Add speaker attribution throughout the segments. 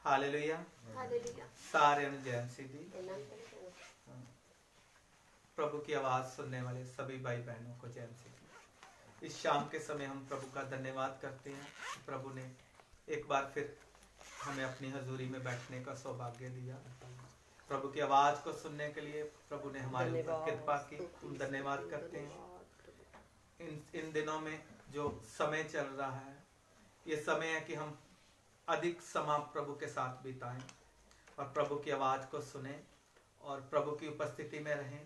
Speaker 1: Hallelujah. सारे जैन सीधी। प्रभु की आवाज सुनने वाले सभी भाई बहनों को जैन सीधी। इस शाम के समय हम प्रभु का धन्यवाद करते हैं। प्रभु ने एक बार फिर हमें अपनी हजूरी में बैठने का सौभाग्य दिया। प्रभु की आवाज को सुनने के लिए प्रभु ने हमारे ऊपर कृपा की। हम धन्यवाद करते हैं। इन दिनों में जो समय चल रहा है, ये समय है कि हम अधिक समय प्रभु के साथ बिताएं और प्रभु की आवाज को सुने और प्रभु की उपस्थिति में रहें,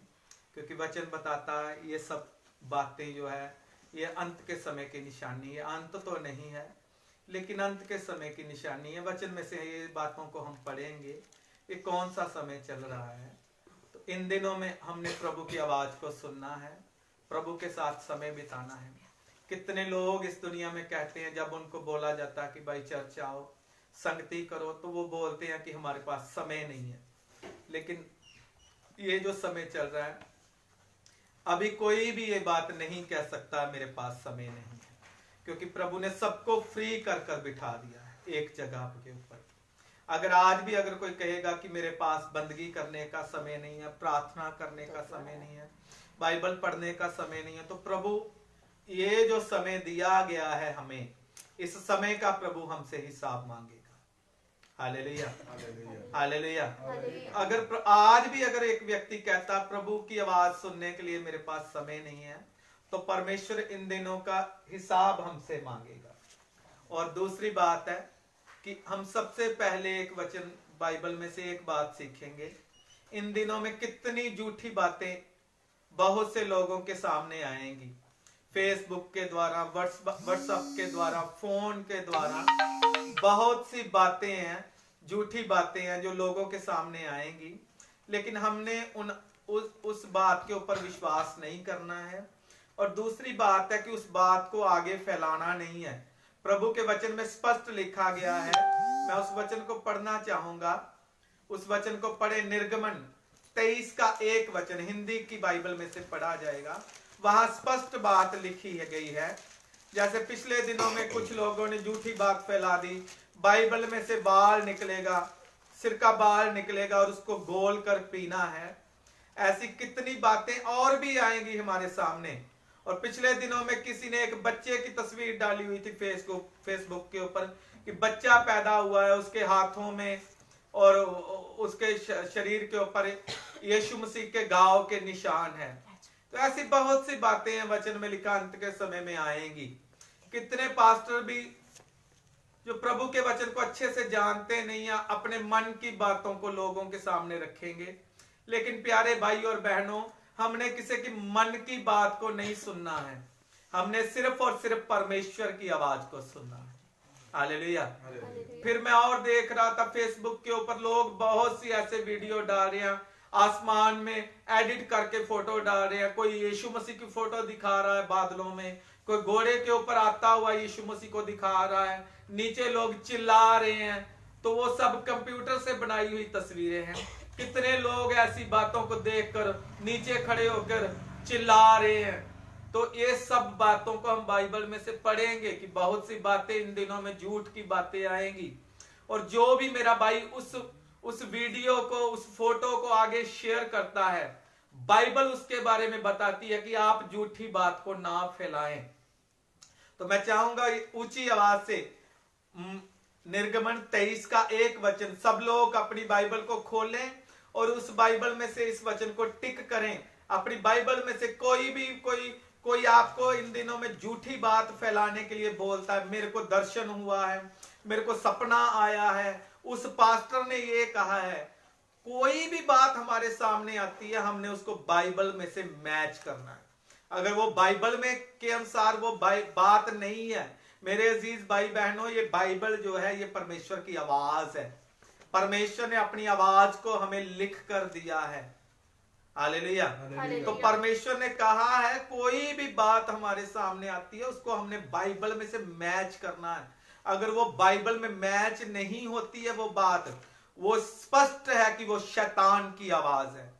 Speaker 1: क्योंकि वचन बताता है ये सब बातें जो है ये अंत के समय की निशानी है। अंत तो नहीं है, लेकिन अंत के समय की निशानी है। वचन में से ये बातों को हम पढ़ेंगे। ये कौन सा समय चल रहा है? तो इन दिनों में हमने प्रभु की आवाज को सुनना है, प्रभु के साथ समय बिताना है। कितने लोग इस दुनिया में कहते हैं, जब उनको बोला जाता है कि भाई चर्च आओ, संगति करो, तो वो बोलते हैं कि हमारे पास समय नहीं है। लेकिन ये जो समय चल रहा है, अभी कोई भी ये बात नहीं कह सकता मेरे पास समय नहीं है, क्योंकि प्रभु ने सबको फ्री कर कर बिठा दिया है एक जगह के ऊपर। अगर आज भी अगर कोई कहेगा कि मेरे पास बंदगी करने का समय नहीं है, प्रार्थना करने का समय नहीं है, बाइबल पढ़ने का समय नहीं है, तो प्रभु ये जो समय दिया गया है हमें, इस समय का प्रभु हमसे हिसाब मांगेगा। Hallelujah, hallelujah. अगर आज भी अगर एक व्यक्ति कहता प्रभु की आवाज सुनने के लिए मेरे पास समय नहीं है, तो परमेश्वर इन दिनों का हिसाब हमसे मांगेगा। और दूसरी बात है कि हम सबसे पहले एक वचन बाइबल में से एक बात सीखेंगे। इन दिनों में कितनी झूठी बातें बहुत से लोगों के सामने आएंगी, फेसबुक के द्वारा, व्हाट्सएप के द्वारा, फोन के द्वारा बहुत सी बातें हैं, झूठी बातें हैं जो लोगों के सामने आएंगी। लेकिन हमने उस बात के ऊपर विश्वास नहीं करना है। और दूसरी बात है कि उस बात को आगे फैलाना नहीं है। प्रभु के वचन में स्पष्ट लिखा गया है, मैं उस वचन को पढ़ना चाहूंगा। उस वचन को पढ़े, निर्गमन 23 का 1 वचन, हिंदी की बाइबल में से पढ़ा जाएगा। वहां स्पष्ट बात लिखी गई है। जैसे पिछले दिनों में कुछ लोगों ने झूठी बात फैला दी, बाइबल में से बाल निकलेगा, सिर का बाल निकलेगा और उसको गोल कर पीना है। ऐसी कितनी बातें और भी आएंगी हमारे सामने। और पिछले दिनों में किसी ने एक बच्चे की तस्वीर डाली हुई थी फेसबुक के ऊपर कि बच्चा पैदा हुआ है, उसके हाथों में और उसके शरीर के ऊपर यीशु मसीह के घाव के निशान है। तो ऐसी बहुत सी बातें हैं वचन में लिखा, अंत के समय में आएंगी। कितने पास्टर भी जो प्रभु के वचन को अच्छे से जानते नहीं है, अपने मन की बातों को लोगों के सामने रखेंगे। लेकिन प्यारे भाई और बहनों, हमने किसी की मन की बात को नहीं सुनना है, हमने सिर्फ और सिर्फ परमेश्वर की आवाज को सुनना है। हालेलुया। फिर मैं और देख रहा था फेसबुक के ऊपर लोग बहुत सी ऐसे वीडियो डाल रहे हैं, आसमान में एडिट करके फोटो डाल रहे हैं। कोई यीशु मसीह की फोटो दिखा रहा है बादलों में, कोई घोड़े के ऊपर आता हुआ यीशु मसीह को दिखा रहा है, नीचे लोग चिल्ला रहे हैं। तो वो सब कंप्यूटर से बनाई हुई तस्वीरें हैं। कितने लोग ऐसी बातों को देखकर नीचे खड़े होकर चिल्ला रहे हैं। तो ये सब बातों को हम बाइबल में से पढ़ेंगे कि बहुत सी बातें इन दिनों में झूठ की बातें आएंगी। और जो भी मेरा भाई उस वीडियो को, उस फोटो को आगे शेयर करता है, बाइबल उसके बारे में बताती है कि आप झूठी बात को ना फैलाएं। तो मैं चाहूंगा ऊंची आवाज से निर्गमन 23 का 1 वचन सब लोग अपनी बाइबल को खोलें और उस बाइबल में से इस वचन को टिक करें। अपनी बाइबल में से कोई आपको इन दिनों में झूठी बात फैलाने के लिए बोलता है, मेरे को दर्शन हुआ है, मेरे को सपना आया है, उस पास्टर ने ये कहा है, कोई भी बात हमारे सामने आती है, हमने उसको बाइबल में से मैच करना है। अगर वो बाइबल में के अनुसार वो बात नहीं है, मेरे अजीज भाई बहनों, ये बाइबल जो है ये परमेश्वर की आवाज है। परमेश्वर ने अपनी आवाज को हमें लिख कर दिया है। हालेलुया। तो परमेश्वर ने कहा है कोई भी बात हमारे सामने आती है उसको हमने बाइबल में से मैच करना है। अगर वो बाइबल में मैच नहीं होती है वो बात, वो स्पष्ट है कि वो शैतान की आवाज है।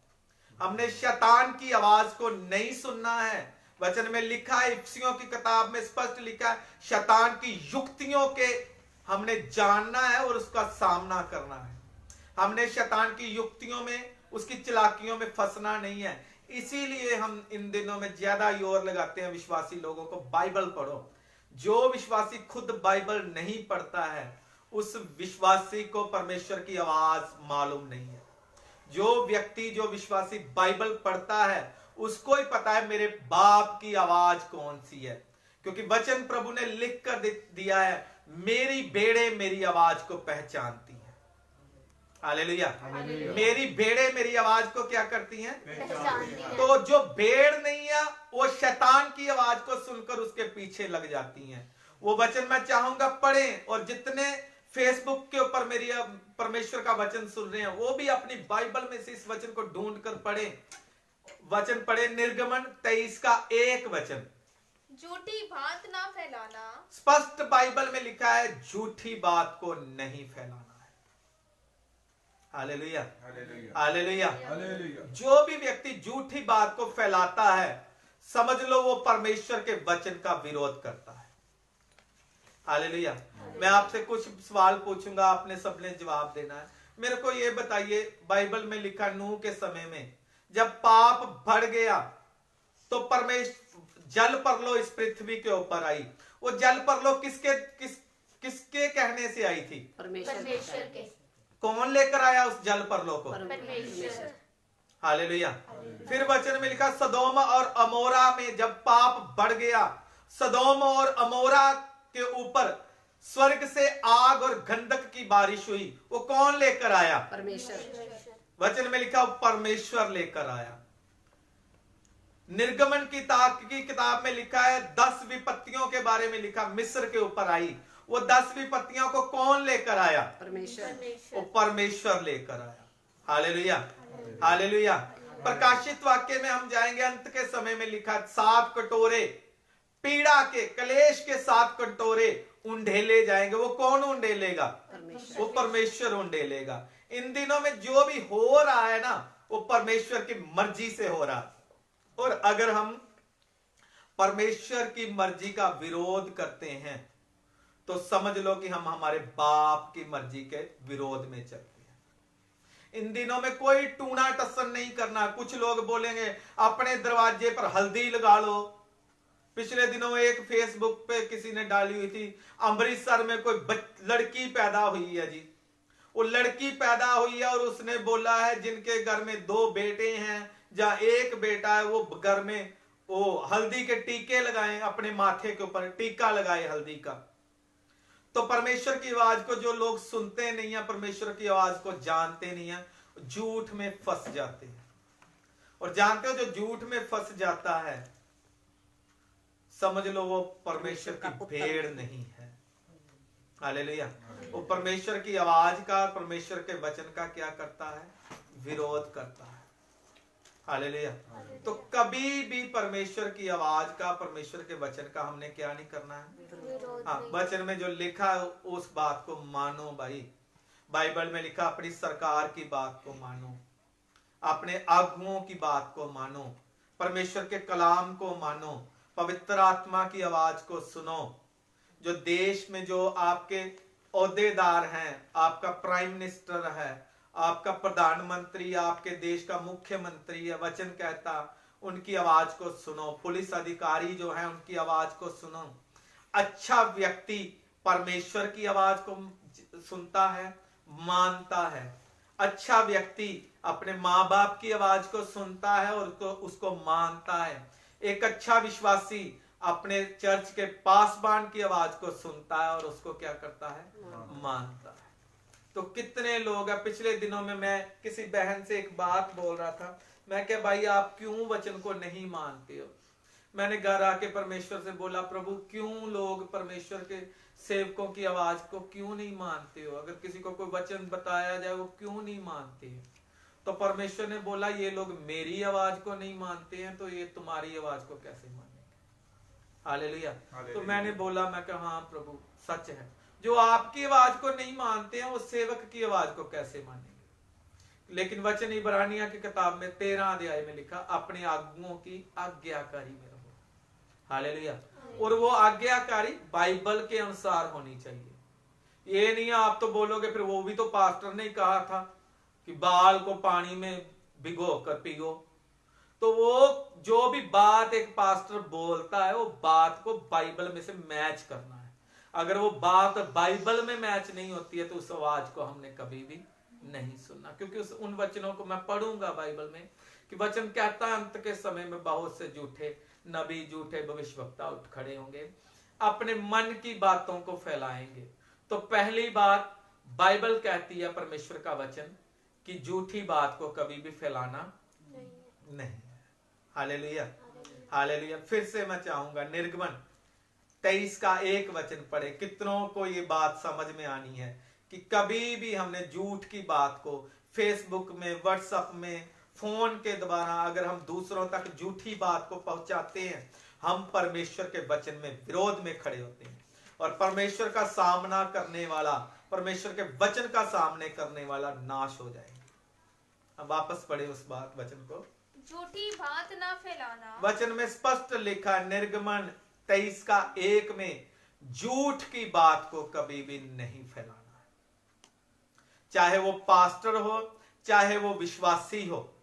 Speaker 1: हमने शैतान की आवाज को नहीं सुनना है। वचन में लिखा है, इफिसियों की किताब में स्पष्ट लिखा है, शैतान की युक्तियों के हमने जानना है और उसका सामना करना है। हमने शैतान की युक्तियों में, उसकी चालाकियों में फंसना नहीं है। इसीलिए हम इन दिनों में ज्यादा जोर लगाते हैं विश्वासी लोगों को, बाइबल पढ़ो। जो विश्वासी खुद बाइबल नहीं पढ़ता है उस विश्वासी को परमेश्वर की आवाज मालूम नहीं है। जो व्यक्ति, जो विश्वासी बाइबल पढ़ता है उसको ही पता है मेरे बाप की आवाज कौन सी है, क्योंकि वचन प्रभु ने लिख कर दिया है, मेरी भेड़ें मेरी आवाज को पहचानती हैं। हालेलुया। मेरी भेड़ें मेरी आवाज को क्या करती हैं? पहचानती हैं। तो जो भेड़ नहीं है वो शैतान की आवाज को सुनकर उसके पीछे लग जाती हैं। वो वचन मैं चाहूंगा पढ़ें, और जितने फेसबुक के ऊपर मेरी परमेश्वर का वचन सुन रहे हैं वो भी अपनी बाइबल में से इस वचन को ढूंढ कर पढ़ें। वचन पढ़े, निर्गमन 23 का 1 वचन,
Speaker 2: झूठी बात ना फैलाना।
Speaker 1: स्पष्ट बाइबल में लिखा है झूठी बात को नहीं फैलाना है। Hallelujah, hallelujah. जो भी व्यक्ति झूठी बात को फैलाता है समझ लो वो परमेश्वर के वचन का विरोध करता है। हालेलुया। मैं आपसे कुछ सवाल पूछूंगा, आपने सबने जवाब देना है। मेरे को ये बताइए, बाइबल में लिखा नूह के समय में जब पाप बढ़ गया तो परमेश्वर जल परलो इस पृथ्वी के ऊपर आई। वो जल परलो किसके कहने से आई थी?
Speaker 2: परमेश्वर के।
Speaker 1: कौन लेकर आया उस जल परलो को?
Speaker 2: परमेश्वर।
Speaker 1: हालेलुया। फिर वचन में लिखा सदोम और अमोरा में जब पाप बढ़ गया, सदोम और अमोरा के ऊपर स्वर्ग से आग और गंधक की बारिश हुई। वो कौन लेकर आया?
Speaker 2: परमेश्वर।
Speaker 1: वचन में लिखा परमेश्वर लेकर आया। निर्गमन की किताब में लिखा है 10 विपत्तियों के बारे में लिखा, मिस्र के ऊपर आई। वो 10 विपत्तियों को कौन लेकर आया?
Speaker 2: परमेश्वर।
Speaker 1: वो परमेश्वर लेकर आया। Hallelujah, hallelujah. प्रकाशित वाक्य में हम जाएंगे, अंत के समय में लिखा 7 कटोरे पीड़ा के, कलेश के 7 कटोरे उंडेले जाएंगे। वो कौन उंडेलेगा? वो परमेश्वर उंडेलेगा। इन दिनों में जो भी हो रहा है ना वो परमेश्वर की मर्जी से हो रहा है। और अगर हम परमेश्वर की मर्जी का विरोध करते हैं तो समझ लो कि हम हमारे बाप की मर्जी के विरोध में चलते हैं। इन दिनों में कोई टूना टसन नहीं करना। कुछ लोग बोलेंगे अपने दरवाजे पर हल्दी लगा लो। पिछले दिनों एक फेसबुक पे किसी ने डाली हुई थी, अमृतसर में कोई लड़की पैदा हुई है जी। वो लड़की पैदा हुई है और उसने बोला है जिनके घर में 2 बेटे हैं या 1 बेटा है वो घर में वो हल्दी के टीके लगाए, अपने माथे के ऊपर टीका लगाए हल्दी का। तो परमेश्वर की आवाज को जो लोग सुनते नहीं है, परमेश्वर की आवाज को जानते नहीं है, झूठ में फंस जाते हैं। और जानते हो जो झूठ में फंस जाता है समझ लो वो परमेश्वर की भेड़ नहीं है। हालेलुया। वो परमेश्वर की आवाज का, परमेश्वर के वचन का क्या करता है? विरोध करता है। हालेलुया। तो कभी भी परमेश्वर की आवाज का, परमेश्वर के वचन का हमने क्या नहीं करना है? हाँ, वचन में जो लिखा है उस बात को मानो भाई। बाइबल में लिखा अपनी सरकार की बात को मानो, अपने आगुओं की बात को मानो, परमेश्वर के कलाम को मानो, पवित्र आत्मा की आवाज को सुनो। जो देश में जो आपके ओहदेदार हैं, आपका प्राइम मिनिस्टर है, आपका प्रधानमंत्री, आपके देश का मुख्यमंत्री है, वचन कहता उनकी आवाज को सुनो। पुलिस अधिकारी जो है उनकी आवाज को सुनो। अच्छा व्यक्ति परमेश्वर की आवाज को सुनता है, मानता है। अच्छा व्यक्ति अपने माँ बाप की आवाज को सुनता है और उसको मानता है। एक अच्छा विश्वासी अपने चर्च के पासबान की आवाज को सुनता है और उसको क्या करता है? मानता है। तो कितने लोग हैं। पिछले दिनों में मैं किसी बहन से एक बात बोल रहा था, मैं क्या भाई आप क्यों वचन को नहीं मानते हो? मैंने घर आके परमेश्वर से बोला, प्रभु क्यों लोग परमेश्वर के सेवकों की आवाज को क्यों नहीं मानते हो? अगर किसी को कोई वचन बताया जाए वो क्यों नहीं मानते हैं? तो परमेश्वर ने बोला ये लोग मेरी आवाज को नहीं मानते हैं तो ये तुम्हारी आवाज को कैसे मानेंगे? हालेलुया। तो मैंने बोला, मैं कहा हाँ प्रभु सच है, जो आपकी आवाज को नहीं मानते हैं वो सेवक की आवाज को कैसे मानेंगे? लेकिन वचन इब्रानिया की किताब में 13 अध्याय में लिखा अपने आगुओं की आज्ञाकारी में रहो। हालेलुया। और वो आज्ञाकारी बाइबल के अनुसार होनी चाहिए। ये नहीं है आप तो बोलोगे फिर वो भी तो पास्टर ने ही कहा था कि बाल को पानी में भिगो कर पियो। तो वो जो भी बात एक पास्टर बोलता है वो बात को बाइबल में से मैच करना है। अगर वो बात बाइबल में मैच नहीं होती है तो उस आवाज को हमने कभी भी नहीं सुनना, क्योंकि उन वचनों को मैं पढ़ूंगा बाइबल में कि वचन कहता है अंत के समय में बहुत से झूठे नबी झूठे भविष्यवक्ता उठ खड़े होंगे, अपने मन की बातों को फैलाएंगे। तो पहली बात बाइबल कहती है, परमेश्वर का वचन, कि झूठी बात को कभी भी फैलाना नहीं। Hallelujah hallelujah. फिर से मैं चाहूंगा निर्गमन 23 का 1 वचन पढ़े। कितनों को ये बात समझ में आनी है कि कभी भी हमने झूठ की बात को फेसबुक में, व्हाट्सएप में, फोन के द्वारा अगर हम दूसरों तक झूठी बात को पहुंचाते हैं, हम परमेश्वर के वचन में विरोध में खड़े होते हैं और परमेश्वर का सामना करने वाला, परमेश्वर के वचन का सामने करने वाला नाश हो जाएंगे। अब वापस पढ़े उस बात वचन को।
Speaker 3: झूठी बात ना फैलाना।
Speaker 1: वचन में स्पष्ट लिखा है निर्गमन 23 का 1 में, झूठ की बात को कभी भी नहीं फैलाना। चाहे वो पास्टर हो, चाहे वो विश्वासी हो,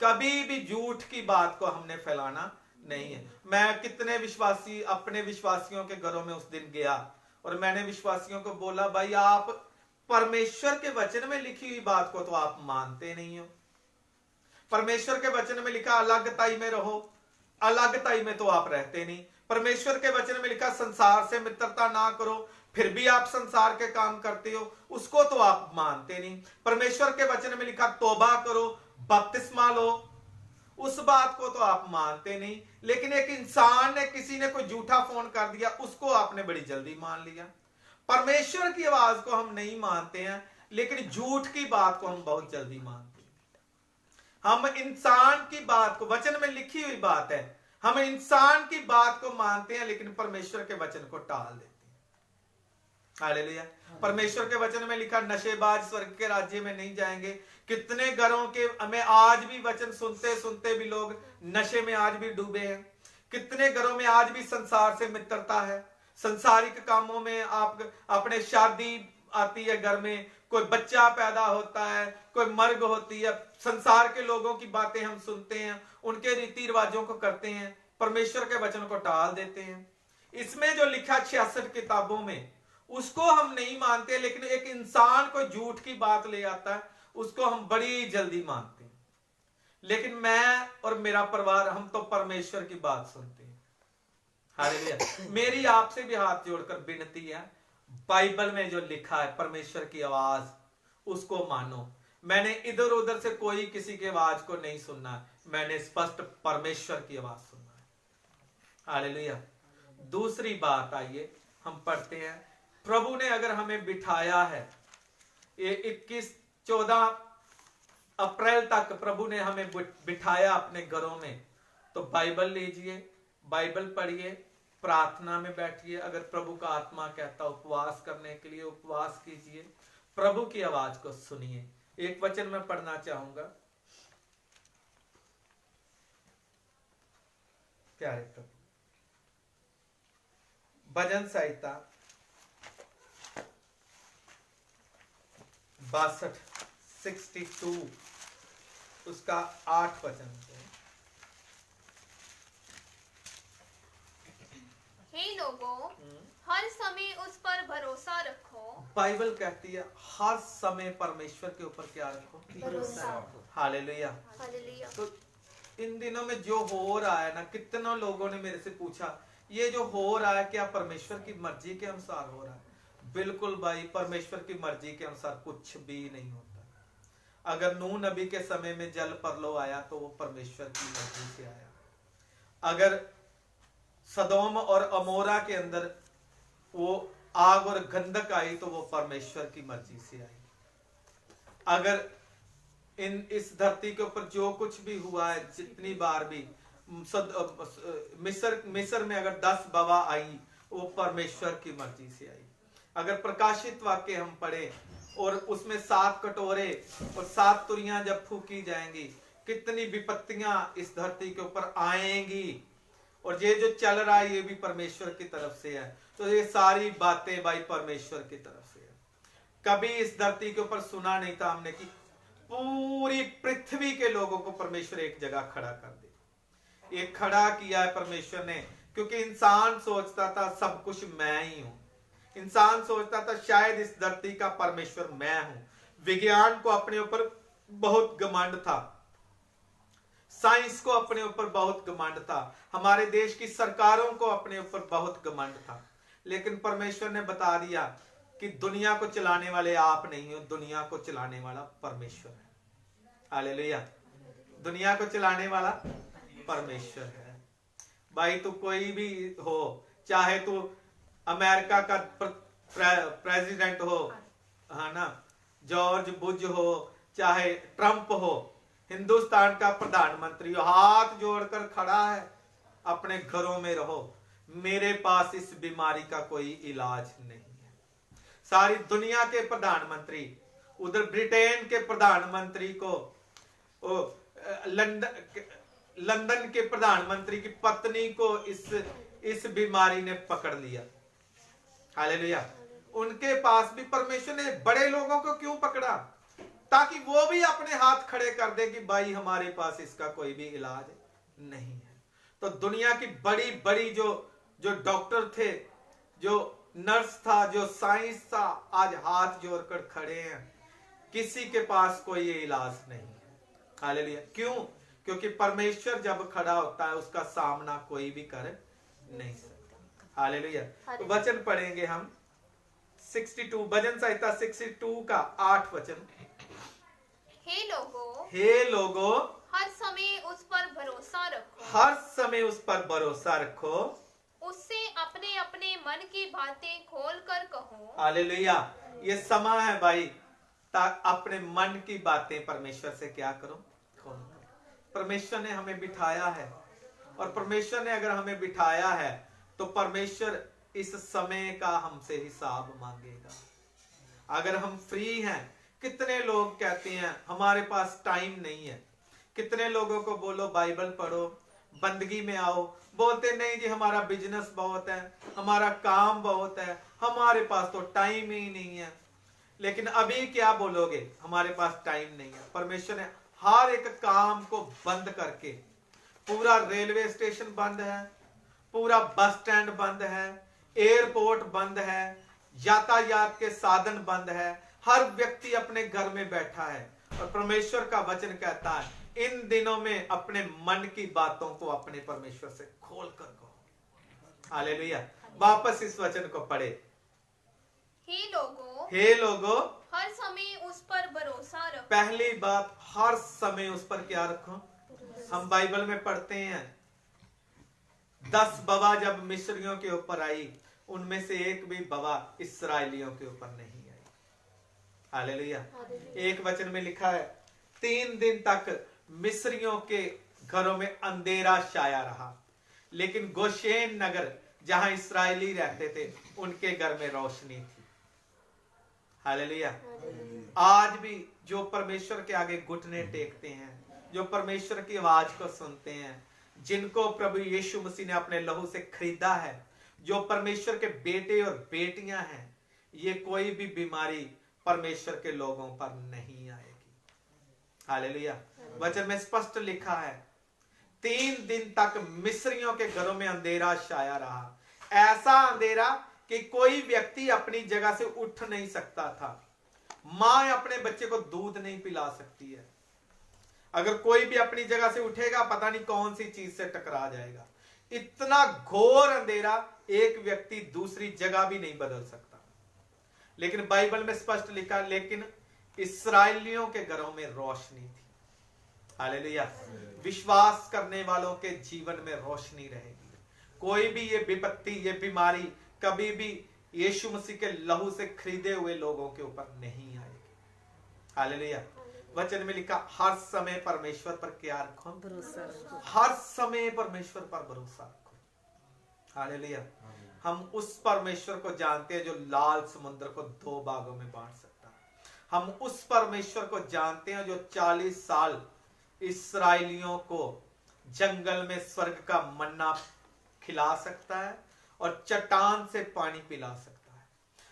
Speaker 1: कभी भी झूठ की बात को हमने फैलाना नहीं है। मैं कितने विश्वासी अपने विश्वासियों के घरों में उस दिन गया और मैंने विश्वासियों को बोला, भाई आप परमेश्वर के वचन में लिखी हुई बात को तो आप मानते नहीं हो। परमेश्वर के वचन में लिखा अलगताई में रहो, अलगताई में तो आप रहते नहीं। परमेश्वर के वचन में लिखा संसार से मित्रता ना करो, फिर भी आप संसार के काम करते हो, उसको तो आप मानते नहीं। परमेश्वर के वचन में लिखा तौबा करो, बपतिस्मा लो, उस बात को तो आप मानते नहीं। लेकिन एक इंसान ने, किसी ने कोई झूठा फोन कर दिया, उसको आपने बड़ी जल्दी मान लिया। परमेश्वर की आवाज को हम नहीं मानते हैं, लेकिन झूठ की बात को हम बहुत जल्दी मानते हैं। हम इंसान की बात को, वचन में लिखी हुई बात है, हम इंसान की बात को मानते हैं लेकिन परमेश्वर के वचन को टाल देते हैं। हालेलुया। परमेश्वर के वचन में लिखा नशेबाज स्वर्ग के राज्य में नहीं जाएंगे। कितने घरों के हमें आज भी वचन सुनते सुनते भी लोग नशे में आज भी डूबे हैं। कितने घरों में आज भी संसार से मित्रता है, संसारिक कामों में आप अपने शादी आती है, घर में कोई बच्चा पैदा होता है, कोई मर्ग होती है, संसार के लोगों की बातें हम सुनते हैं, उनके रीति रिवाजों को करते हैं, परमेश्वर के वचन को टाल देते हैं। इसमें जो लिखा 66 किताबों में, उसको हम नहीं मानते, लेकिन एक इंसान को झूठ की बात ले आता है, उसको हम बड़ी जल्दी मानते हैं। लेकिन मैं और मेरा परिवार, हम तो परमेश्वर की बात सुनते हैं। हालेलुया। मेरी आपसे भी हाथ जोड़कर विनती है, बाइबल में जो लिखा है परमेश्वर की आवाज, उसको मानो। मैंने इधर उधर से कोई किसी की आवाज को नहीं सुनना, मैंने स्पष्ट परमेश्वर की आवाज सुनना है। हालेलुया। दूसरी बात आइए हम पढ़ते हैं, प्रभु ने अगर हमें बिठाया है, ये 14 अप्रैल तक प्रभु ने हमें बिठाया अपने घरों में, तो बाइबल लीजिए, बाइबल पढ़िए, प्रार्थना में बैठिए। अगर प्रभु का आत्मा कहता उपवास करने के लिए, उपवास कीजिए, प्रभु की आवाज को सुनिए। एक वचन मैं पढ़ना चाहूंगा, प्यारे प्रभु, भजन संहिता 62 उसका 8 वचन से,
Speaker 3: हे लोगों, हर समय उस पर भरोसा रखो।
Speaker 1: बाइबल कहती है हर समय परमेश्वर के ऊपर क्या रखो?
Speaker 2: भरोसा।
Speaker 1: हालेलुया।
Speaker 2: हालेलुया।
Speaker 1: तो इन दिनों में जो हो रहा है ना, कितने लोगों ने मेरे से पूछा, ये जो हो रहा है क्या परमेश्वर की मर्जी के अनुसार हो रहा है? बिल्कुल भाई, परमेश्वर की मर्जी के अनुसार कुछ भी नहीं होता। अगर नूह नबी के समय में जल परलो आया तो वो परमेश्वर की मर्जी से आया। अगर सदोम और अमोरा के अंदर वो आग और गंधक आई तो वो परमेश्वर की मर्जी से आई। अगर इस धरती के ऊपर जो कुछ भी हुआ है, जितनी बार भी मिस्र में अगर 10 बवा आई, वो परमेश्वर की मर्जी से आई। अगर प्रकाशित वाक्य हम पढ़े और उसमें 7 कटोरे और 7 तुरियां जब फूकी जाएंगी, कितनी विपत्तियां इस धरती के ऊपर आएंगी, और ये जो चल रहा है ये भी परमेश्वर की तरफ से है। तो ये सारी बातें भाई परमेश्वर की तरफ से है। कभी इस धरती के ऊपर सुना नहीं था हमने कि पूरी पृथ्वी के लोगों को परमेश्वर एक जगह खड़ा कर दे। ये खड़ा किया है परमेश्वर ने, क्योंकि इंसान सोचता था सब कुछ मैं ही हूं। इंसान सोचता था शायद इस धरती का परमेश्वर मैं हूं। विज्ञान को अपने ऊपर बहुत घमंड था, साइंस को अपने ऊपर बहुत घमंड था, हमारे देश की सरकारों को अपने ऊपर बहुत घमंड था। लेकिन परमेश्वर ने बता दिया कि दुनिया को चलाने वाले आप नहीं हो, दुनिया को चलाने वाला परमेश्वर है। हालेलुया। दुनिया को चलाने वाला परमेश्वर है। भाई तू कोई भी हो, चाहे तू अमेरिका का प्रेसिडेंट हो, है ना, जॉर्ज बुश हो, चाहे ट्रंप हो, हिंदुस्तान का प्रधानमंत्री हो, हाथ जोड़कर खड़ा है, अपने घरों में रहो, मेरे पास इस बीमारी का कोई इलाज नहीं है। सारी दुनिया के प्रधानमंत्री, उधर ब्रिटेन के प्रधानमंत्री को, लंदन के प्रधानमंत्री की पत्नी को इस बीमारी ने पकड़ लिया। हालेलुया। उनके पास भी परमेश्वर ने बड़े लोगों को क्यों पकड़ा? ताकि वो भी अपने हाथ खड़े कर दे कि भाई हमारे पास इसका कोई भी इलाज नहीं है। तो दुनिया की बड़ी बड़ी जो डॉक्टर थे, जो नर्स था, जो साइंस था, आज हाथ जोड़कर खड़े हैं, किसी के पास कोई इलाज नहीं है। हालेलुया। क्यों? क्योंकि परमेश्वर जब खड़ा होता है उसका सामना कोई भी कर नहीं सकता। हालेलुया। तो वचन पढ़ेंगे हम 62, भजन संहिता 62 का 8 वचन। हे लोगो,
Speaker 3: हर समय उस पर भरोसा रखो,
Speaker 1: हर समय उस पर भरोसा रखो,
Speaker 3: उससे अपने अपने मन की बातें खोल कर कहो।
Speaker 1: हालेलुया। ये समय है भाई, अपने मन की बातें परमेश्वर से क्या करो? खोलो। परमेश्वर ने हमें बिठाया है, और परमेश्वर ने अगर हमें बिठाया है तो परमेश्वर इस समय का हमसे हिसाब मांगेगा। अगर हम फ्री हैं, कितने लोग कहते हैं हमारे पास टाइम नहीं है। कितने लोगों को बोलो बाइबल पढ़ो, बंदगी में आओ, बोलते नहीं जी हमारा बिजनेस बहुत है, हमारा काम बहुत है, हमारे पास तो टाइम ही नहीं है। लेकिन अभी क्या बोलोगे? हमारे पास टाइम नहीं है। परमेश्वर ने हर एक काम को बंद करके, पूरा रेलवे स्टेशन बंद है, पूरा बस स्टैंड बंद है, एयरपोर्ट बंद है, यातायात के साधन बंद है, हर व्यक्ति अपने घर में बैठा है। और परमेश्वर का वचन कहता है इन दिनों में अपने मन की बातों को अपने परमेश्वर से खोल कर कहो। हालेलुया। वापस इस वचन को पढ़े। हे लोगो,
Speaker 3: हर समय उस पर भरोसा रखो।
Speaker 1: पहली बात, हर समय उस पर क्या रखो? हम बाइबल में पढ़ते हैं 10 बवा जब मिस्रियों के ऊपर आई, उनमें से एक भी बवा इस्राएलियों के ऊपर नहीं आई। हालेलुया। एक वचन में लिखा है 3 दिन तक मिस्रियों के घरों में अंधेरा छाया रहा, लेकिन गोशेन नगर जहां इस्राएली रहते थे उनके घर में रोशनी थी। हालेलुया। आज भी जो परमेश्वर के आगे घुटने टेकते हैं, जो परमेश्वर की आवाज को सुनते हैं, जिनको प्रभु यीशु मसीह ने अपने लहू से खरीदा है, जो परमेश्वर के बेटे और बेटियां हैं, ये कोई भी बीमारी परमेश्वर के लोगों पर नहीं आएगी। हालेलुया। वचन में स्पष्ट लिखा है 3 दिन तक मिस्रियों के घरों में अंधेरा छाया रहा, ऐसा अंधेरा कि कोई व्यक्ति अपनी जगह से उठ नहीं सकता था। मां अपने बच्चे को दूध नहीं पिला सकती है। अगर कोई भी अपनी जगह से उठेगा पता नहीं कौन सी चीज से टकरा जाएगा। इतना घोर अंधेरा, एक व्यक्ति दूसरी जगह भी नहीं बदल सकता। लेकिन बाइबल में स्पष्ट लिखा, लेकिन इस्राएलियों के घरों में रोशनी थी। हालेलुया। विश्वास करने वालों के जीवन में रोशनी रहेगी। कोई भी ये विपत्ति, ये बीमारी कभी भी यीशु मसीह के लहू से खरीदे हुए लोगों के ऊपर नहीं आएगी। हालेलुया। वचन में लिखा हर समय परमेश्वर पर क्या रखो? भरोसा। हर समय परमेश्वर पर भरोसा रखो। हालेलुया। हम उस परमेश्वर को जानते हैं जो लाल समुद्र को 2 भागों में बांट सकता है। हम उस परमेश्वर को जानते हैं जो 40 साल इस्राएलियों को जंगल में स्वर्ग का मन्ना खिला सकता है और चट्टान से पानी पिला सकता है।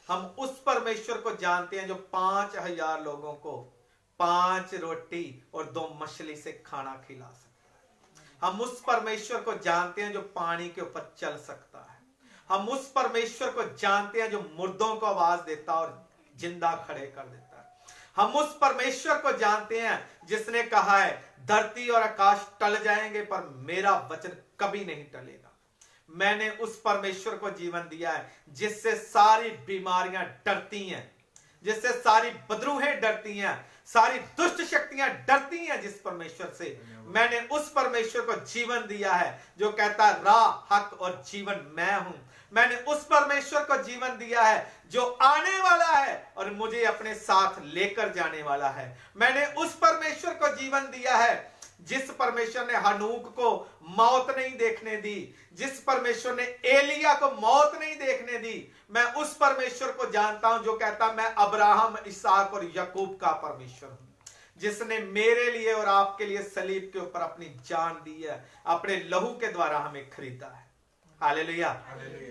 Speaker 1: हम उस परमेश्वर को जानते हैं जो 5,000 लोगों को 5 रोटी और 2 मछली से खाना खिला सकता है। हम उस परमेश्वर को जानते हैं जो पानी के ऊपर चल सकता है। हम उस परमेश्वर को जानते हैं जो मुर्दों को आवाज देता और जिंदा खड़े कर देता है। हम उस परमेश्वर को जानते हैं जिसने कहा है धरती और आकाश टल जाएंगे पर मेरा वचन कभी नहीं टलेगा। मैंने उस परमेश्वर को जीवन दिया है जिससे सारी बीमारियां डरती हैं, जिससे सारी बदरूहें डरती हैं, सारी दुष्ट शक्तियां डरती हैं। जिस परमेश्वर से मैंने उस परमेश्वर को जीवन दिया है जो कहता है राह हक और जीवन मैं हूं। मैंने उस परमेश्वर को जीवन दिया है जो आने वाला है और मुझे अपने साथ लेकर जाने वाला है। मैंने उस परमेश्वर को जीवन दिया है जिस परमेश्वर ने हनूक को मौत नहीं देखने दी, जिस परमेश्वर ने एलिया को मौत नहीं देखने दी। मैं उस परमेश्वर को जानता हूं जो कहता मैं अब्राहम, इसहाक और याकूब का परमेश्वर हूं, जिसने मेरे लिए और आपके लिए सलीब के ऊपर अपनी जान दी है, अपने लहू के द्वारा हमें खरीदा है। हालेलुया।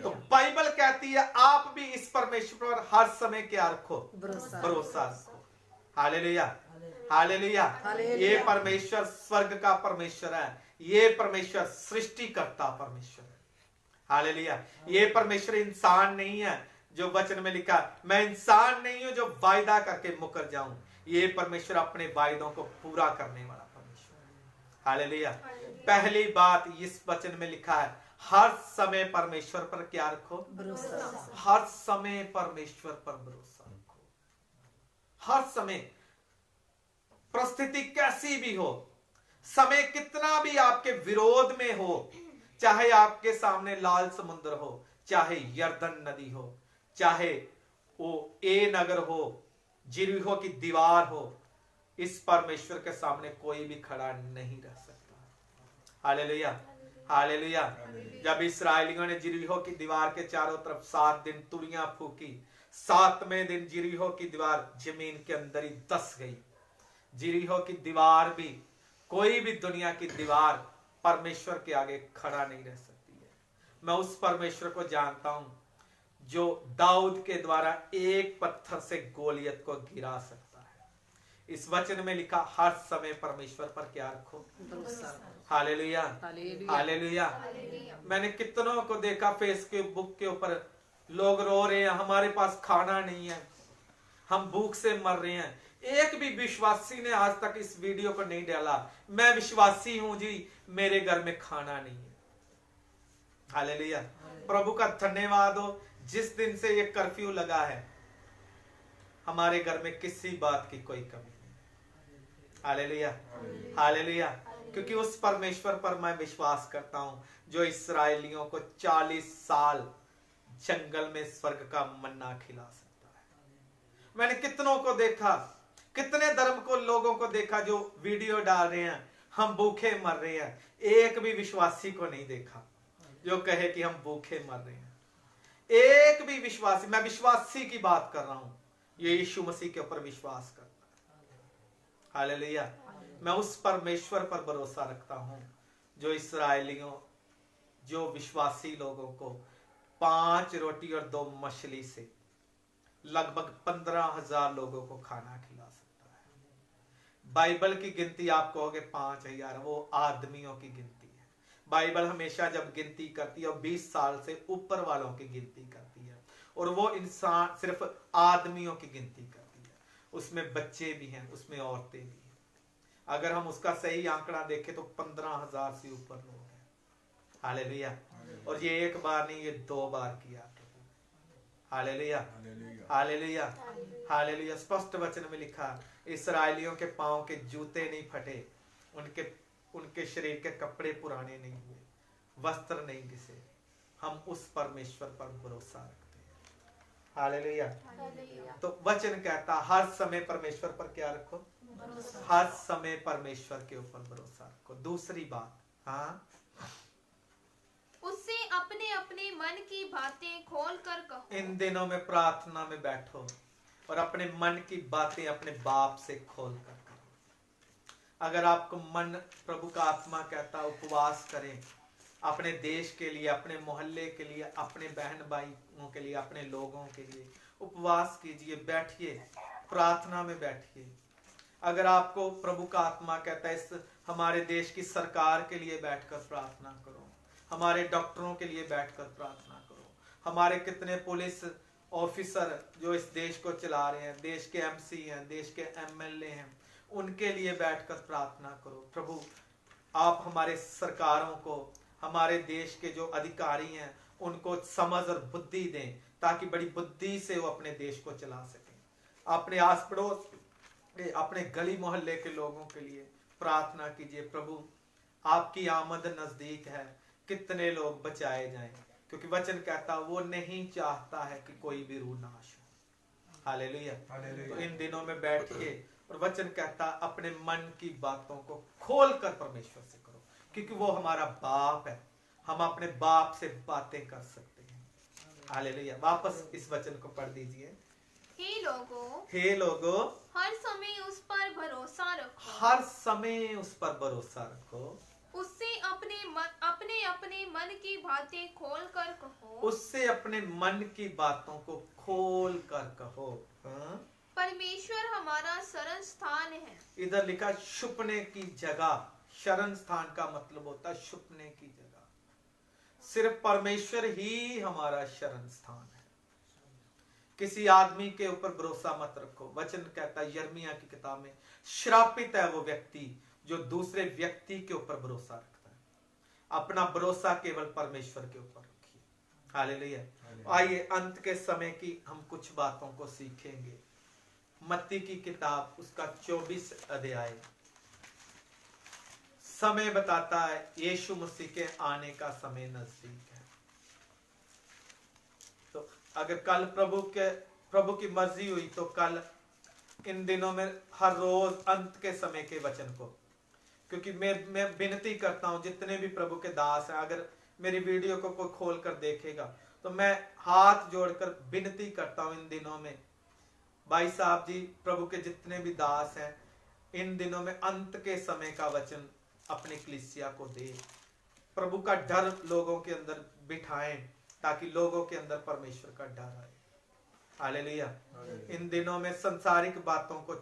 Speaker 1: तो बाइबल कहती है आप भी इस परमेश्वर पर हर समय क्या रखो? भरोसा रखो। Hallelujah, hallelujah. ये परमेश्वर स्वर्ग का परमेश्वर है, ये परमेश्वर सृष्टिकर्ता परमेश्वर है। हालेलुया। ये परमेश्वर इंसान नहीं है जो वचन में लिखा मैं इंसान नहीं हूं जो वायदा करके मुकर जाऊं। ये परमेश्वर अपने वायदों को पूरा करने वाला परमेश्वर है। हालेलुया। पहली बात इस वचन में लिखा है हर समय परमेश्वर पर क्या रखो? भरोसा। हर समय परमेश्वर पर भरोसा रखो। हर समय, परिस्थिति कैसी भी हो, समय कितना भी आपके विरोध में हो, चाहे आपके सामने लाल समुद्र हो, चाहे यरदन नदी हो, चाहे वो ए नगर हो, जिरिहो की दीवार हो, इस परमेश्वर के सामने कोई भी खड़ा नहीं रह सकता। Hallelujah, hallelujah. जब इस्राएलियों ने जिरिहो की दीवार के चारों तरफ 7 दिन तुरियां फूकी, 7वें दिन जिरिहो की दीवार जमीन के अंदर ही धंस गई। जिरिहो की दीवार भी, कोई भी दुनिया की दीवार परमेश्वर के आगे खड़ा नहीं रह सकती है। मैं उस परमेश्वर को जानता हूं जो दाऊद के द्वारा एक पत्थर से गोलियत को गिरा सकता है। इस वचन में लिखा हर समय परमेश्वर पर क्या रखो? Hallelujah, hallelujah. मैंने कितनों को देखा फेसबुक के ऊपर लोग रो रहे हैं हमारे पास खाना नहीं है, हम भूख से मर रहे हैं। एक भी विश्वासी ने आज तक इस वीडियो को नहीं डाला मैं विश्वासी हूं जी, मेरे घर में खाना नहीं है। हालेलुया। प्रभु का धन्यवाद हो जिस दिन से ये कर्फ्यू लगा है हमारे घर में किसी बात की कोई कमी नहीं। Hallelujah, hallelujah. क्योंकि उस परमेश्वर पर मैं विश्वास करता हूं जो इस्राएलियों को 40 साल जंगल में स्वर्ग का मन्ना खिला सकता है। मैंने कितनों को देखा, कितने धर्म को लोगों को देखा जो वीडियो डाल रहे हैं हम भूखे मर रहे हैं, एक भी विश्वासी को नहीं देखा जो कहे कि हम भूखे मर रहे हैं। एक भी विश्वासी, मैं विश्वासी की बात कर रहा हूं, ये यीशु मसीह के ऊपर विश्वास करता है। हालेलुया। मैं उस परमेश्वर पर भरोसा रखता हूं जो इस्राएलियों, जो विश्वासी लोगों को 5 रोटी और 2 मछली से लगभग 15,000 लोगों को खाना खिला सकता है। बाइबल की गिनती आप कहोगे 5,000, वो आदमियों की गिनती है। बाइबल हमेशा जब गिनती करती है और 20 साल से ऊपर वालों की गिनती करती है और वो इंसान सिर्फ आदमियों की गिनती करती है। उसमें बच्चे भी हैं, उसमें औरतें भी हैं। अगर हम उसका सही आंकड़ा देखें तो 15,000 से ऊपर लोग हैं। हालेलुया। और ये एक बार नहीं, ये 2 बार किया। Hallelujah, hallelujah, hallelujah. स्पष्ट वचन में लिखा इस्राएलियों के पांव के जूते नहीं फटे, उनके शरीर के कपड़े पुराने नहीं हुए, वस्त्र नहीं घिसे। हम उस परमेश्वर पर भरोसा रखते हैं। हालेलुया। तो वचन कहता हर समय परमेश्वर पर क्या रखो? हर समय परमेश्वर के ऊपर भरोसा रखो। दूसरी बात, हाँ,
Speaker 3: उससे अपने अपने मन की बातें खोल कर कहो।
Speaker 1: इन दिनों में प्रार्थना में बैठो और अपने मन की बातें अपने बाप से खोल कर करो। अगर आपको मन, प्रभु का आत्मा कहता उपवास करें अपने देश के लिए, अपने मोहल्ले के लिए, अपने बहन भाइयों के लिए, अपने लोगों के लिए उपवास कीजिए, बैठिए, प्रार्थना में बैठिए। अगर आपको प्रभु का आत्मा कहता है इस हमारे देश की सरकार के लिए बैठकर प्रार्थना करो, हमारे डॉक्टरों के लिए बैठकर प्रार्थना करो, हमारे कितने पुलिस ऑफिसर जो इस देश को चला रहे हैं, देश के एमसी हैं, देश के एमएलए हैं, उनके लिए बैठकर प्रार्थना करो। प्रभु आप हमारे सरकारों को, हमारे देश के जो अधिकारी हैं उनको समझ और बुद्धि दें, ताकि बड़ी बुद्धि से वो अपने देश को चला सकें। अपने आस पड़ोस, अपने गली मोहल्ले के लोगों के लिए प्रार्थना कीजिए। प्रभु आपकी आमद नजदीक है, कितने लोग बचाए जाएं, क्योंकि वचन कहता वो नहीं चाहता है कि कोई भी रूह नाश हो। हालेलुया। तो इन दिनों में बैठ के, और वचन कहता अपने मन की बातों को खोल कर परमेश्वर से करो, क्योंकि वो हमारा बाप है, हम अपने बाप से बातें कर सकते हैं। हालेलुया। वापस इस वचन को पढ़ दीजिए।
Speaker 3: हे लोगों,
Speaker 1: हर
Speaker 3: समय उस पर भरोसा रखो,
Speaker 1: हर समय उस पर भरोसा रखो,
Speaker 3: उससे अपने मन की बातें खोल कर कहो,
Speaker 1: उससे अपने मन की बातों को खोल कर कहो।
Speaker 3: परमेश्वर हमारा शरण स्थान है।
Speaker 1: इधर लिखा छुपने की जगह। शरण स्थान का मतलब होता है छुपने की जगह। सिर्फ परमेश्वर ही हमारा शरण स्थान है। किसी आदमी के ऊपर भरोसा मत रखो। वचन कहता है यिर्मयाह की किताब में, श्रापित है वो व्यक्ति जो दूसरे व्यक्ति के ऊपर भरोसा रखता है। अपना भरोसा केवल परमेश्वर के ऊपर रखिए। हालेलुया। आइए अंत के समय की हम कुछ बातों को सीखेंगे। मत्ती की किताब उसका 24 अध्याय समय बताता है यीशु मसीह के आने का समय नजदीक है। तो अगर कल प्रभु की मर्जी हुई तो कल इन दिनों में हर रोज अंत के समय के वचन को, क्योंकि मैं विनती करता हूं जितने भी प्रभु के दास हैं, अगर मेरी वीडियो को कोई खोल कर देखेगा तो मैं हाथ जोड़कर विनती करता हूं इन दिनों में, भाई साहब जी, प्रभु के जितने भी दास हैं, इन दिनों में अंत के समय का वचन अपनी कलीसिया को दे। प्रभु का डर लोगों के अंदर बिठाएं, ताकि लोगों के अंदर परमेश्वर का डर आए। हालेलुया। इन दिनों में सांसारिक बातों को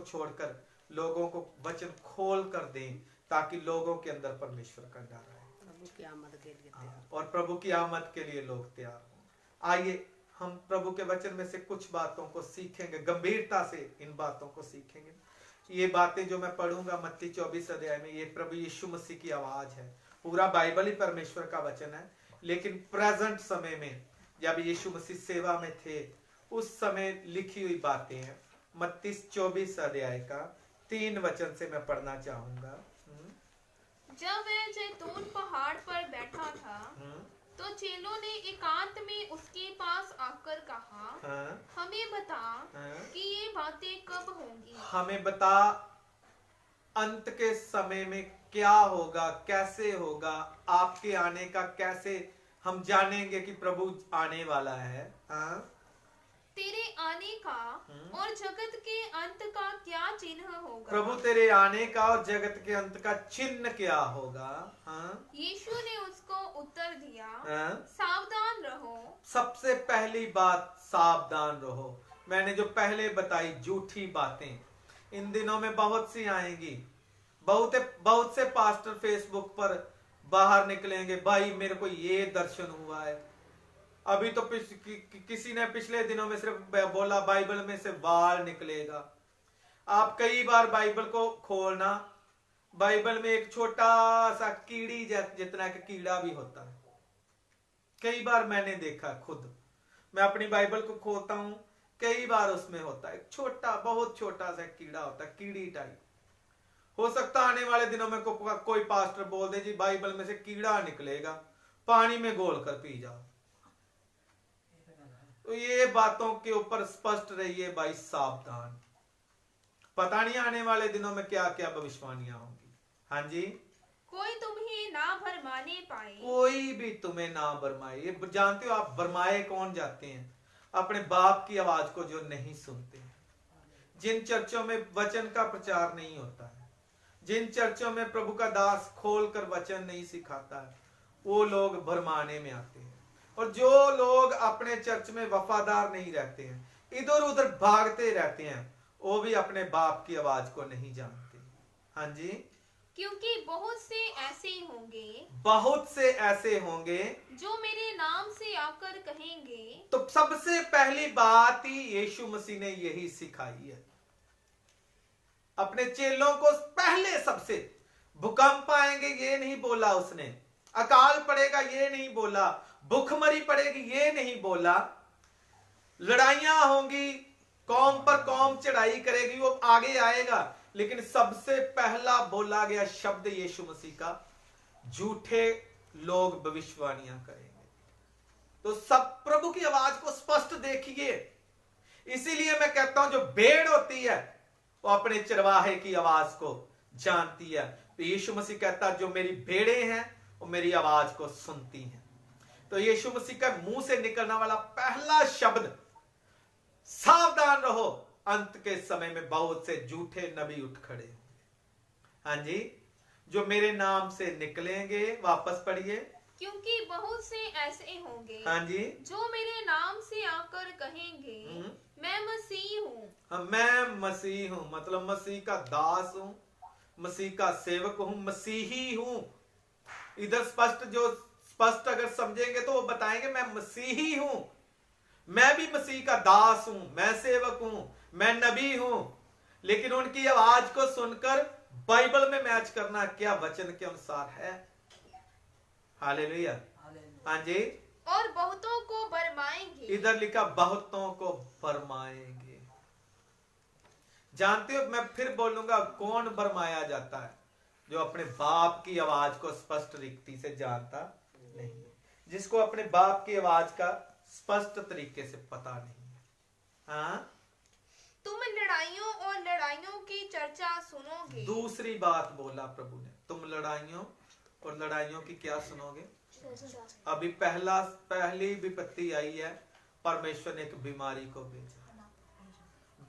Speaker 1: छोड़कर लोगों को वचन खोल कर दें, ताकि लोगों के अंदर परमेश्वर का डर आए।
Speaker 2: प्रभु की आमद के लिए
Speaker 1: और प्रभु की आमद के लिए लोग तैयार हों। आइए हम प्रभु के वचन में से कुछ बातों को सीखेंगे, गंभीरता से इन बातों को सीखेंगे। ये बातें जो मैं पढ़ूंगा मत्ती 24 अध्याय में, ये प्रभु यीशु मसीह की आवाज है। पूरा बाइबल ही परमेश्वर का वचन है, लेकिन प्रेजेंट समय में जब यीशु मसीह सेवा में थे उस समय लिखी हुई बातें हैं। मत्ती 24 अध्याय का 3 वचन से मैं पढ़ना चाहूंगा।
Speaker 3: जब वह जैतून पहाड़ पर बैठा था तो चेलों ने एकांत में उसके पास आकर कहा, हमें बता कि ये बातें कब होंगी।
Speaker 1: हमें बता अंत के समय में क्या होगा, कैसे होगा, आपके आने का कैसे हम जानेंगे कि प्रभु आने वाला है।
Speaker 3: तेरे आने का और जगत के अंत का क्या चिन्ह होगा।
Speaker 1: प्रभु तेरे आने का और जगत के अंत का चिन्ह क्या होगा।
Speaker 3: यीशु ने उसको उत्तर दिया,
Speaker 1: सावधान
Speaker 3: रहो।
Speaker 1: सबसे पहली बात सावधान रहो। मैंने जो पहले बताई झूठी बातें इन दिनों में बहुत सी आएंगी। बहुत से पास्टर फेसबुक पर बाहर निकलेंगे, भाई मेरे को ये दर्शन हुआ है। अभी तो किसी ने पिछले दिनों में सिर्फ बोला बाइबल में से वाल निकलेगा। आप कई बार बाइबल को खोलना, बाइबल में एक छोटा सा कीड़ी जितना का कीड़ा भी होता है। कई बार मैंने देखा खुद, मैं अपनी बाइबल को खोलता हूं, कई बार उसमें होता है छोटा, बहुत छोटा सा कीड़ा होता है, कीड़ी टाइप। हो सकता आने वाले दिनों में कोई पास्टर बोल दे जी बाइबल में से कीड़ा निकलेगा, पानी में घोल कर पी जाओ। तो ये बातों के ऊपर स्पष्ट रहिए भाई, सावधान। पता नहीं आने वाले दिनों में क्या क्या भविष्यवाणियां होंगी। हाँ जी।
Speaker 3: कोई तुम्हें ना भरमाने पाए।
Speaker 1: कोई भी तुम्हें ना भरमाए। ये जानते हो आप भरमाए कौन जाते हैं? अपने बाप की आवाज को जो नहीं सुनते। जिन चर्चों में वचन का प्रचार नहीं होता है, जिन चर्चों में प्रभु का दास खोल कर वचन नहीं सिखाता है, वो लोग भरमाने में आते हैं। और जो लोग अपने चर्च में वफादार नहीं रहते हैं, इधर उधर भागते रहते हैं, वो भी अपने बाप की आवाज को नहीं जानते। हाँ जी,
Speaker 3: क्योंकि बहुत से ऐसे होंगे जो मेरे नाम से आकर कहेंगे।
Speaker 1: तो सबसे पहली बात ही यीशु मसीह ने यही सिखाई है अपने चेलों को। पहले सबसे भूकंप आएंगे ये नहीं बोला उसने, अकाल पड़ेगा ये नहीं बोला, भूखमरी पड़ेगी ये नहीं बोला, लड़ाइयां होंगी, कौम पर कौम चढ़ाई करेगी, वो आगे आएगा। लेकिन सबसे पहला बोला गया शब्द यीशु मसीह का, झूठे लोग भविष्यवाणियां करेंगे। तो सब प्रभु की आवाज को स्पष्ट देखिए। इसीलिए मैं कहता हूं जो भेड़ होती है वो अपने चरवाहे की आवाज को जानती है। तो यीशु मसीह कहता है जो मेरी भेड़ें हैं वो मेरी आवाज को सुनती हैं। तो यीशु मसीह का मुंह से निकलने वाला पहला शब्द, सावधान रहो, अंत के समय में बहुत से झूठे नबी उठ खड़े होंगे। हाँ जी, जो मेरे नाम से निकलेंगे, वापस पढ़िए।
Speaker 3: क्योंकि बहुत से ऐसे होंगे,
Speaker 1: हाँ जी,
Speaker 3: जो मेरे नाम से आकर कहेंगे मैं मसीह हूँ।
Speaker 1: हाँ, मैं मसीह हूँ, मतलब मसीह का दास हूँ, मसीह का सेवक हूँ, मसीही हूँ। इधर स्पष्ट अगर समझेंगे तो वो बताएंगे मैं मसीही हूँ, मैं भी मसीह का दास हूं, मैं सेवक हूं, मैं नबी हूं। लेकिन उनकी आवाज को सुनकर बाइबल में मैच करना क्या वचन के अनुसार है। हालेलुया। हाँ जी,
Speaker 3: और बहुतों को बरमाएंगे।
Speaker 1: इधर लिखा बहुतों को बरमाएंगे। जानते हो, मैं फिर बोलूंगा, कौन बरमाया जाता है? जो अपने बाप की आवाज को स्पष्ट रीति से जानता नहीं, जिसको अपने बाप की आवाज का स्पष्ट तरीके से पता नहीं है। हाँ,
Speaker 3: तुम लड़ाइयों और लड़ाइयों की चर्चा सुनोगे।
Speaker 1: दूसरी बात बोला प्रभु ने, तुम लड़ाइयों और लड़ाइयों की क्या सुनोगे? अभी पहली विपत्ति आई है, परमेश्वर ने एक बीमारी को भेजा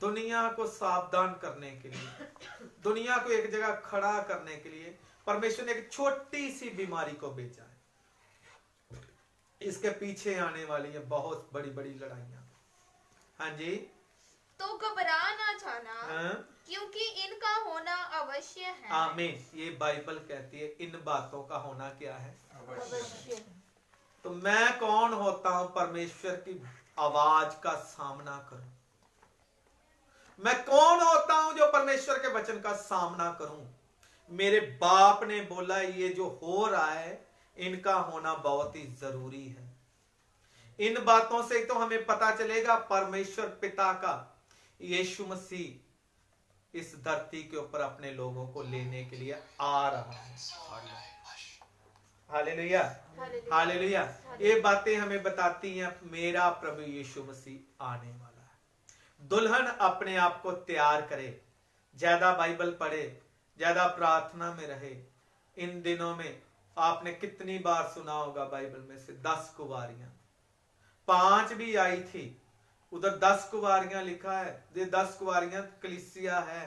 Speaker 1: दुनिया को सावधान करने के लिए, दुनिया को एक जगह खड़ा करने के लिए परमेश्वर ने एक छोटी सी बीमारी को भेजा है। इसके पीछे आने वाली है बहुत बड़ी बड़ी लड़ाइयां। हाँ जी,
Speaker 3: तो घबरा ना जाना,
Speaker 1: हाँ?
Speaker 3: क्योंकि इनका होना अवश्य है।
Speaker 1: आमीन। ये बाइबल कहती है इन बातों का होना क्या है?
Speaker 2: अवश्य।
Speaker 1: तो मैं कौन होता हूं परमेश्वर की आवाज का सामना करूं? मैं कौन होता हूं जो परमेश्वर के वचन का सामना करूं? मेरे बाप ने बोला ये जो हो रहा है इनका होना बहुत ही जरूरी है। इन बातों से तो हमें पता चलेगा परमेश्वर पिता का यीशु मसीह इस धरती के ऊपर अपने लोगों को लेने के लिए आ रहा है। Hallelujah, hallelujah. ये बातें हमें बताती हैं मेरा प्रभु यीशु मसीह आने वाला है। दुल्हन अपने आप को तैयार करे, ज्यादा बाइबल पढ़े, ज्यादा प्रार्थना में रहे। इन दिनों में आपने कितनी बार सुना होगा बाइबल में से 10 कुंवारियां, 5 भी आई थी, उधर 10 कुंवारियां लिखा है। ये 10 कुंवारियां कलीसिया है।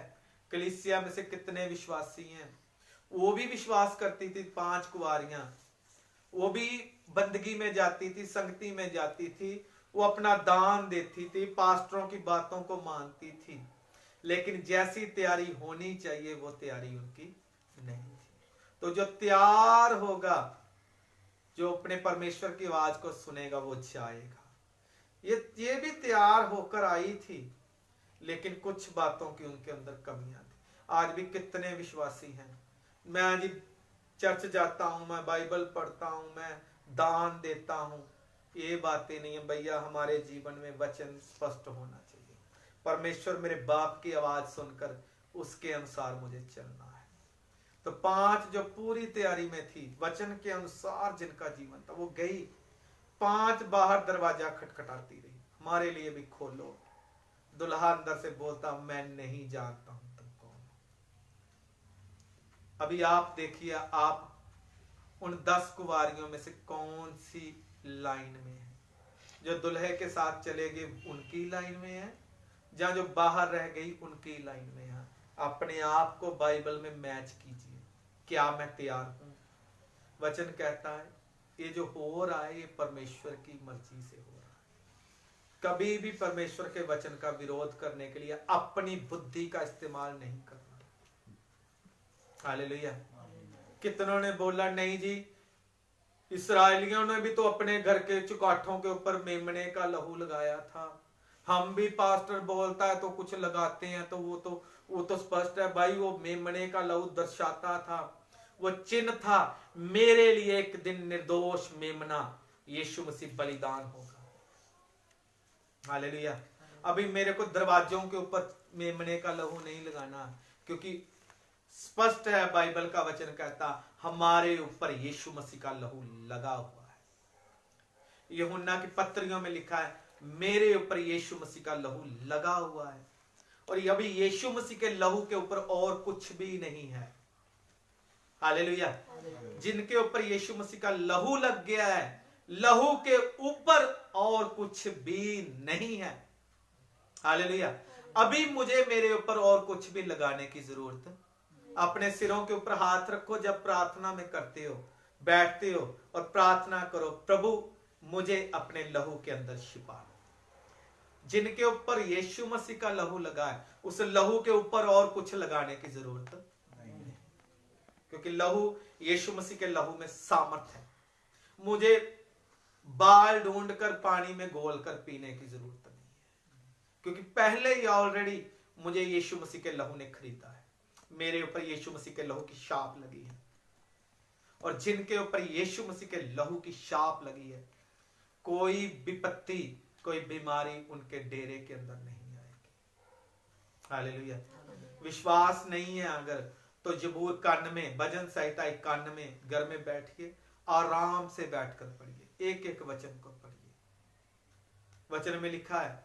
Speaker 1: कलीसिया में से कितने विश्वासी हैं? वो भी विश्वास करती थी। 5 कुंवारियां, वो भी बंदगी में जाती थी, संगति में जाती थी, वो अपना दान देती थी, पास्टरों की बातों को मानती थी, लेकिन जैसी तैयारी होनी चाहिए वो तैयारी उनकी नहीं थी। तो जो तैयार होगा, जो अपने परमेश्वर की आवाज को सुनेगा, वो जाएगा। ये भी तैयार होकर आई थी, लेकिन कुछ बातों की उनके अंदर कमियां थी। आज भी कितने विश्वासी हैं, मैं आज चर्च जाता हूं, मैं बाइबल पढ़ता हूं, मैं दान देता हूं, ये बातें नहीं है भैया। हमारे जीवन में वचन स्पष्ट होना चाहिए। परमेश्वर मेरे बाप की आवाज सुनकर उसके अनुसार मुझे चलना है। तो 5 जो पूरी तैयारी में थी, वचन के अनुसार जिनका जीवन था, वो गई। 5 बाहर दरवाजा खटखटाती रही, हमारे लिए भी खोलो। दुल्हा अंदर से बोलता मैं नहीं जानता हूं तुम कौन हो। अभी आप देखिए, आप उन 10 कुंवारियों में से कौन सी लाइन में है? जो दुल्हे के साथ चले गए उनकी लाइन में है, जहां जो बाहर रह गई उनकी लाइन में है। अपने आप को बाइबल में मैच कीजिए, क्या मैं तैयार हूं? वचन कहता है ये जो हो रहा है ये परमेश्वर की मर्जी से हो रहा है। कभी भी परमेश्वर के वचन का विरोध करने के लिए अपनी बुद्धि का इस्तेमाल नहीं करना। हालेलुया। कितनों ने बोला नहीं जी, इस्राएलियों ने भी तो अपने घर के चुकाठों के ऊपर मेमने का लहू लगाया था, हम भी पास्टर बोलता है तो कुछ लगाते हैं, तो वो तो स्पष्ट है भाई, वो मेमने का लहू दर्शाता था, वो चिन्ह था मेरे लिए एक दिन निर्दोष मेमना यीशु मसीह बलिदान होगा। हालेलुया। अभी मेरे को दरवाजों के ऊपर मेमने का लहू नहीं लगाना, क्योंकि स्पष्ट है बाइबल का वचन कहता हमारे ऊपर यीशु मसीह का लहू लगा हुआ है। यूहन्ना की पत्रियों में लिखा है मेरे ऊपर यीशु मसीह का लहू लगा हुआ है। और अभी यीशु मसीह के लहू के ऊपर और कुछ भी नहीं है। हालेलुया। जिनके ऊपर यीशु मसीह का लहू लग गया है, लहू के ऊपर और कुछ भी नहीं है। हालेलुया। अभी मुझे मेरे ऊपर और कुछ भी लगाने की जरूरत। अपने सिरों के ऊपर हाथ रखो जब प्रार्थना में करते हो, बैठते हो और प्रार्थना करो, प्रभु मुझे अपने लहू के अंदर छिपा। जिनके ऊपर यीशु मसीह का लहू लगा है, उस लहू के ऊपर और कुछ लगाने की जरूरत नहीं, क्योंकि लहू यीशु मसीह के लहू में सामर्थ है। मुझे बाल ढूंढकर पानी में घोलकर पीने की जरूरत नहीं है, क्योंकि पहले ही ऑलरेडी मुझे यीशु मसीह के लहू ने खरीदा है। मेरे ऊपर यीशु मसीह के लहू की छाप लगी है, और जिनके ऊपर यीशु मसीह के लहू की छाप लगी है, कोई विपत्ति, कोई बीमारी उनके डेरे के अंदर नहीं आएगी। हालेलुया। विश्वास नहीं है अगर, तो जबूर कान में, भजन संहिता 51 में घर में बैठिए, आराम से बैठकर पढ़िए, एक एक वचन को पढ़िए। वचन में लिखा है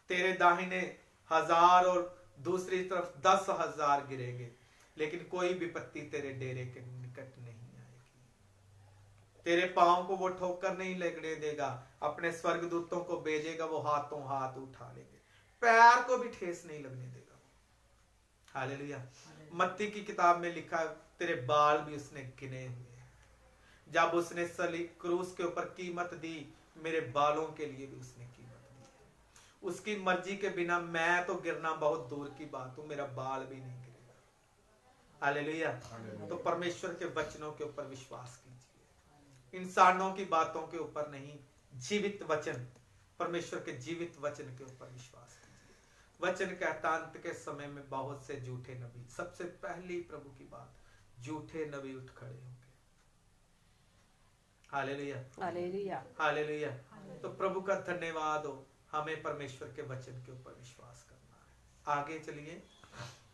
Speaker 1: तेरे दाहिने 1000 और दूसरी तरफ 10,000 गिरेंगे, लेकिन कोई विपत्ति तेरे डेरे के निकट नहीं आएगी। तेरे पांव को वो ठोकर नहीं लगने देगा, अपने स्वर्गदूतों को भेजेगा, वो हाथों हाथ उठा लेंगे, पैर को भी ठेस नहीं लगने देगा। हालेलुया। मत्ती की किताब में लिखा है तेरे बाल भी उसने गिने हुए हैं। जब उसने सलीब क्रूस के ऊपर कीमत दी, मेरे बालों के लिए भी उसने कीमत दी है। उसकी मर्जी के बिना मैं तो गिरना बहुत दूर की बात हूं, मेरा बाल भी नहीं गिरेगा। हालेलुया। तो परमेश्वर के वचनों के ऊपर विश्वास कीजिए, इंसानों की बातों के ऊपर नहीं, जीवित वचन, परमेश्वर के जीवित वचन के ऊपर विश्वास कीजिए। वचन कहता अंत के समय में बहुत से झूठे नबी, सबसे पहली प्रभु की बात, झूठे नबी उठ खड़े होंगे। Hallelujah, hallelujah, hallelujah. तो प्रभु का धन्यवाद हो, हमें परमेश्वर के वचन के ऊपर विश्वास करना है। आगे चलिए।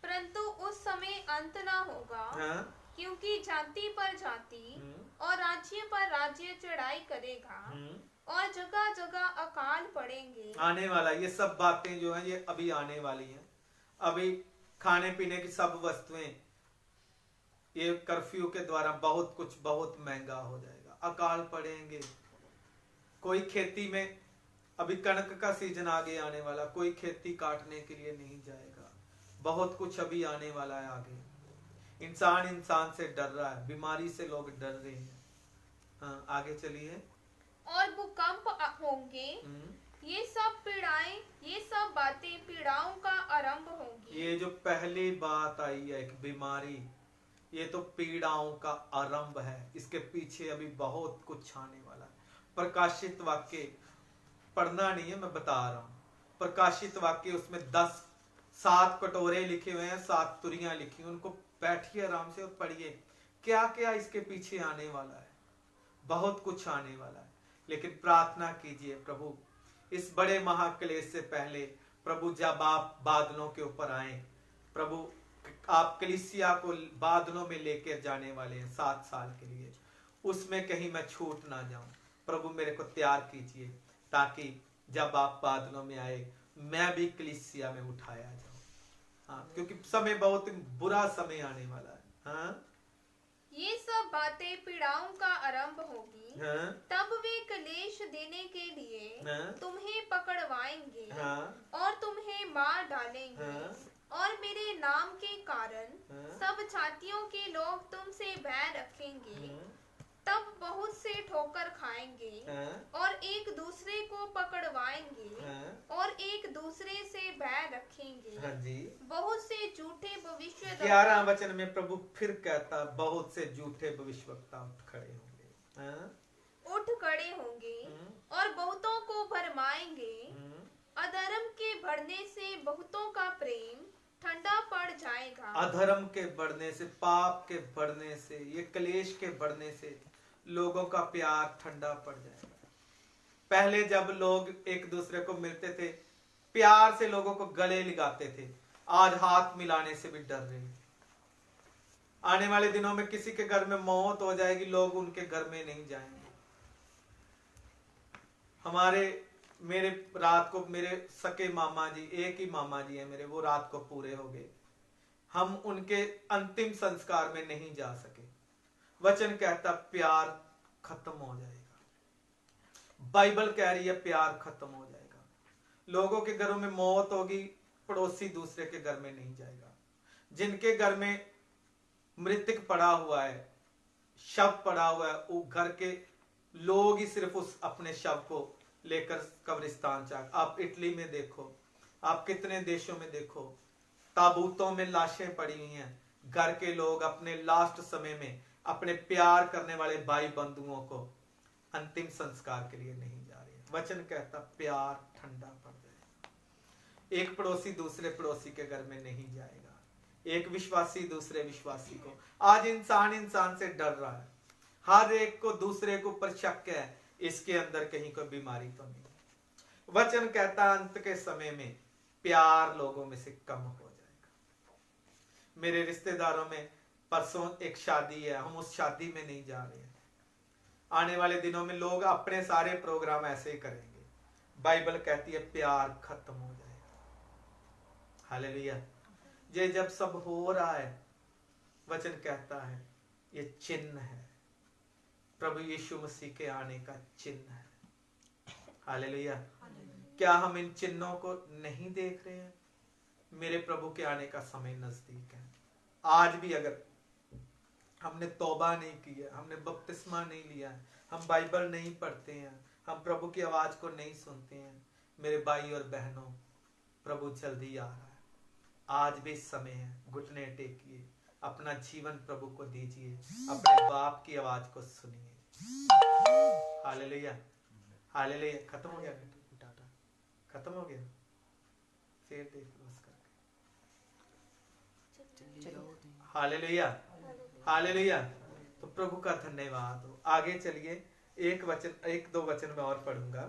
Speaker 3: परंतु उस समय अंत ना होगा, क्योंकि जाति पर जाति और राज्य पर राज्य चढ़ाई करेगा, और जगह जगह अकाल पड़ेंगे।
Speaker 1: आने वाला, ये सब बातें जो है ये अभी आने वाली हैं। अभी खाने पीने की सब वस्तुएं, ये कर्फ्यू के द्वारा बहुत कुछ बहुत महंगा हो जाएगा, अकाल पड़ेंगे। कोई खेती में, अभी कणक का सीजन आगे आने वाला, कोई खेती काटने के लिए नहीं जाएगा, बहुत कुछ अभी आने वाला है आगे। इंसान इंसान से डर रहा है, बीमारी से लोग डर रहे हैं। हाँ, आगे चलिए।
Speaker 3: और भूकंप होंगे, ये सब पीड़ाएं, ये सब बातें पीड़ाओं का आरंभ होंगी।
Speaker 1: ये जो पहली बात आई है एक बीमारी, ये तो पीड़ाओं का आरंभ है, इसके पीछे अभी बहुत कुछ आने वाला है। प्रकाशित वाक्य पढ़ना नहीं है, मैं बता रहा हूं। प्रकाशित वाक्य, उसमें 7 कटोरे लिखे हुए हैं, 7 तुरियां लिखी, उनको बैठिए आराम से और पढ़िए, क्या क्या इसके पीछे आने वाला है। बहुत कुछ आने वाला है, लेकिन प्रार्थना कीजिए, प्रभु इस बड़े महाक्लेश से पहले, प्रभु जब आप बादलों के ऊपर आए, प्रभु आप कलीसिया को बादलों में लेकर जाने वाले हैं 7 साल के लिए, उसमें कहीं मैं छूट ना जाऊं। प्रभु मेरे को तैयार कीजिए, ताकि जब आप बादलों में आए, मैं भी कलीसिया में उठाया जाऊं। हाँ, क्योंकि समय बहुत बुरा समय आने वाला है। हाँ,
Speaker 3: ये सब बातें पीड़ाओं का आरंभ होगी।
Speaker 1: हाँ,
Speaker 3: तब वे क्लेश देने के लिए तुम्हें पकड़वाएंगे, और तुम्हें मार डालेंगे, और मेरे नाम के कारण सब जातियों के लोग तुमसे बैर रखेंगे, तब बहुत से ठोकर खाएंगे और एक दूसरे को पकड़वाएंगे और एक दूसरे से बैर रखेंगे।
Speaker 1: हाँ जी। बहुत
Speaker 3: से झूठे भविष्यद्वक्ता
Speaker 1: 11 वचन में प्रभु फिर कहता, बहुत से झूठे भविष्यवक्ता उठ खड़े होंगे
Speaker 3: और बहुतों को भरमाएंगे। अधर्म के बढ़ने से बहुतों का प्रेम ठंडा पड़ जाएगा।
Speaker 1: अधर्म के बढ़ने से, पाप के बढ़ने से, ये क्लेश के बढ़ने से लोगों का प्यार ठंडा पड़ जाएगा। पहले जब लोग एक दूसरे को मिलते थे, प्यार से लोगों को गले लगाते थे, आज हाथ मिलाने से भी डर रहे हैं। आने वाले दिनों में किसी के घर में मौत हो जाएगी, लोग उनके घर में नहीं जाएंगे। मेरे रात को मेरे सके मामा जी, एक ही मामा जी है मेरे, वो रात को पूरे हो गए। हम उनके अंतिम संस्कार में नहीं जा सके। वचन कहता प्यार खत्म हो जाएगा। बाइबल कह रही है प्यार खत्म हो जाएगा। लोगों के घरों में मौत होगी, पड़ोसी दूसरे के घर में नहीं जाएगा। जिनके घर में मृतक पड़ा हुआ है, शव पड़ा हुआ है, वो घर के लोग ही सिर्फ उस अपने शव को लेकर कब्रिस्तान जा। आप इटली में देखो, आप कितने देशों में देखो, ताबूतों में लाशें पड़ी हुई हैं। घर के लोग अपने लास्ट समय में अपने प्यार करने वाले भाई बंधुओं को अंतिम संस्कार के लिए नहीं जा रहे। वचन कहता प्यार ठंडा पड़ जाएगा। एक पड़ोसी दूसरे पड़ोसी के घर में नहीं जाएगा, एक विश्वासी दूसरे विश्वासी को। आज इंसान से डर रहा है, हर एक को दूसरे के ऊपर शक है, इसके अंदर कहीं कोई बीमारी तो नहीं। वचन कहता अंत के समय में प्यार लोगों में से कम हो जाएगा। मेरे रिश्तेदारों में परसों एक शादी है, हम उस शादी में नहीं जा रहे हैं। आने वाले दिनों में लोग अपने सारे प्रोग्राम ऐसे ही करेंगे। बाइबल कहती है प्यार खत्म हो जाएगा। हालेलुया। ये जब सब हो रहा है, वचन कहता है ये चिन्ह है, प्रभु यीशु मसीह के आने का चिन्ह है। हालेलुया। क्या हम इन चिन्हों को नहीं देख रहे हैं? मेरे प्रभु के आने का समय नजदीक है। आज भी अगर हमने तौबा नहीं की है, हमने बपतिस्मा नहीं लिया है, हम बाइबल नहीं पढ़ते हैं, हम प्रभु की आवाज को नहीं सुनते हैं, मेरे भाई और बहनों, प्रभु जल्दी आ रहा है। आज भी समय है, घुटने टेकिए, अपना जीवन प्रभु को दीजिए, अपने बाप की आवाज को सुनिए। हालेलुया। हालेलुया। खत्म हो गया टाटा, खत्म हो गया। फिर देख लो करके। हालेलुया। हालेलुया। तो प्रभु का धन्यवाद हो। आगे चलिए, एक दो वचन में और पढ़ूंगा।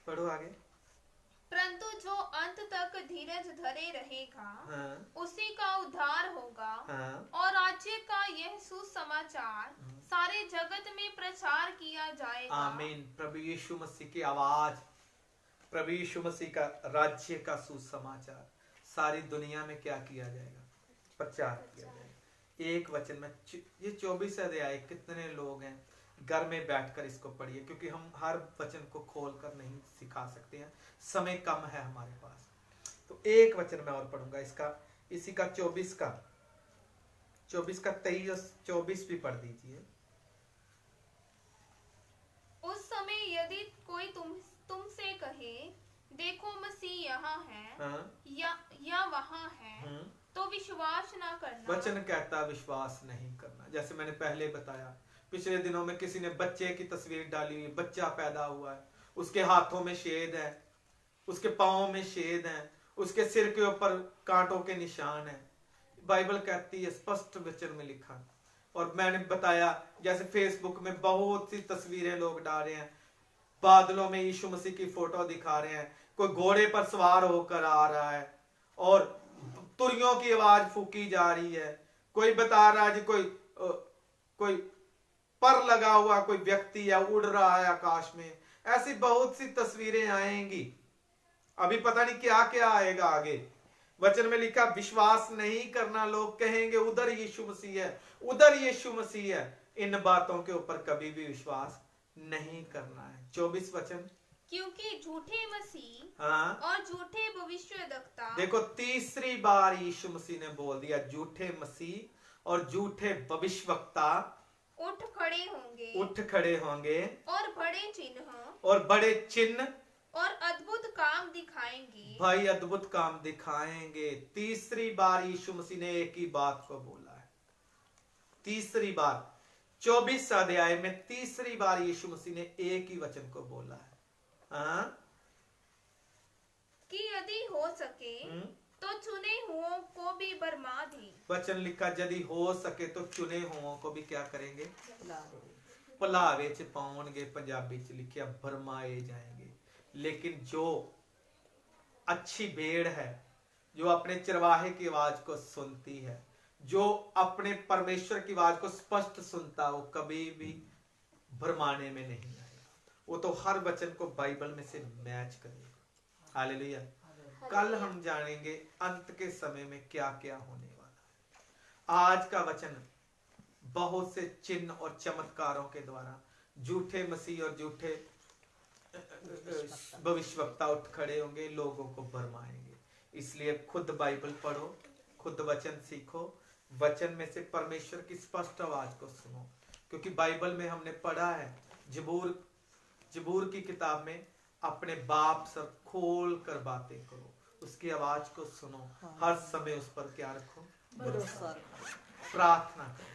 Speaker 1: पढ़ो आगे।
Speaker 3: परंतु जो अंत तक धीरज धरे रहेगा, उसी का उद्धार होगा। और राज्य का यह सुसमाचार सारे जगत में प्रचार किया जाएगा। आमीन। प्रभु यीशु मसीह की आवाज, प्रभु यीशु मसीह का राज्य का सुसमाचार सारी दुनिया में क्या किया जाएगा? प्रचार किया जाएगा। एक वचन में ये 24 अध्याय, कितने लोग हैं घर में बैठकर इसको पढ़िए, क्योंकि हम हर वचन को खोलकर नहीं सिखा सकते हैं, समय कम है हमारे पास। तो एक वचन में और पढ़ूंगा इसका, इसी का 24 का 23 24 भी पढ़ दीजिए। उस समय यदि कोई तुमसे कहे देखो मसीह यहाँ है या वहाँ है, तो विश्वास ना करना। वचन कहता विश्वास नहीं करना। जैसे मैंने पहले बताया, पिछले दिनों में किसी ने बच्चे की तस्वीर डाली हुई, बच्चा पैदा हुआ है, उसके हाथों में छेद है, उसके पांवों में छेद है, उसके सिर के ऊपर कांटों के निशान है। बाइबल कहती है, स्पष्ट वचन में लिखा। और मैंने बताया जैसे फेसबुक में बहुत सी तस्वीरें लोग डाल रहे हैं, बादलों में यीशु मसीह की फोटो दिखा रहे हैं, कोई घोड़े पर सवार होकर आ रहा है और तुरियों की आवाज फूकी जा रही है, कोई बता रहा है जी कोई पर लगा हुआ कोई व्यक्ति है, उड़ रहा है आकाश में। ऐसी बहुत सी तस्वीरें आएंगी, अभी पता नहीं क्या क्या आएगा आगे। वचन में लिखा विश्वास नहीं करना। लोग कहेंगे उधर यीशु मसीह है, उधर यीशु मसीह है। इन बातों के ऊपर कभी भी विश्वास नहीं करना है। 24 वचन, क्योंकि झूठे मसीह और झूठे भविष्यद्वक्ता। देखो तीसरी बार यीशु मसीह ने बोल दिया, झूठे मसीह
Speaker 1: और झूठे भविष्यवक्ता
Speaker 3: उठ खड़े होंगे
Speaker 1: और बड़े चिन्ह
Speaker 3: और अद्भुत काम दिखाएंगे।
Speaker 1: भाई अद्भुत काम दिखाएंगे। तीसरी बार यीशु मसीह ने एक ही बात को बोला है। तीसरी बार 24 अध्याय में तीसरी बार यीशु मसीह ने एक ही वचन को बोला है।
Speaker 3: कि यदि हो सके तो चुने हुओं को भी बरमा दे।
Speaker 1: वचन लिखा, यदि हो सके तो चुने हुओं को भी क्या करेंगे? भुलावे च पाउणगे। पंजाबी च लिखिया भरमाए जाएंगे। लेकिन जो अच्छी भेड़ है, जो अपने चरवाहे की आवाज को सुनती है, जो अपने परमेश्वर की आवाज को स्पष्ट सुनता, वो कभी भी भरमाने में नहीं आएगा। वो तो हर वचन को बाइबल में से मैच करेगा। हालेलुया। कल हम जानेंगे अंत के समय में क्या क्या होने वाला है। आज का वचन बहुत से चिन्ह और चमत्कारों के द्वारा झूठे मसीह और झूठे भविष्यवक्ता उठ खड़े होंगे, लोगों को भरमाएंगे। इसलिए खुद बाइबल पढ़ो, खुद वचन सीखो, वचन में से परमेश्वर की स्पष्ट आवाज को सुनो। क्योंकि बाइबल में हमने पढ़ा है, जबूर की किताब में, अपने बाप सर खोल कर बातें करो, उसकी आवाज को सुनो, हर समय उस पर क्या रखो? भरोसा। प्रार्थना करो।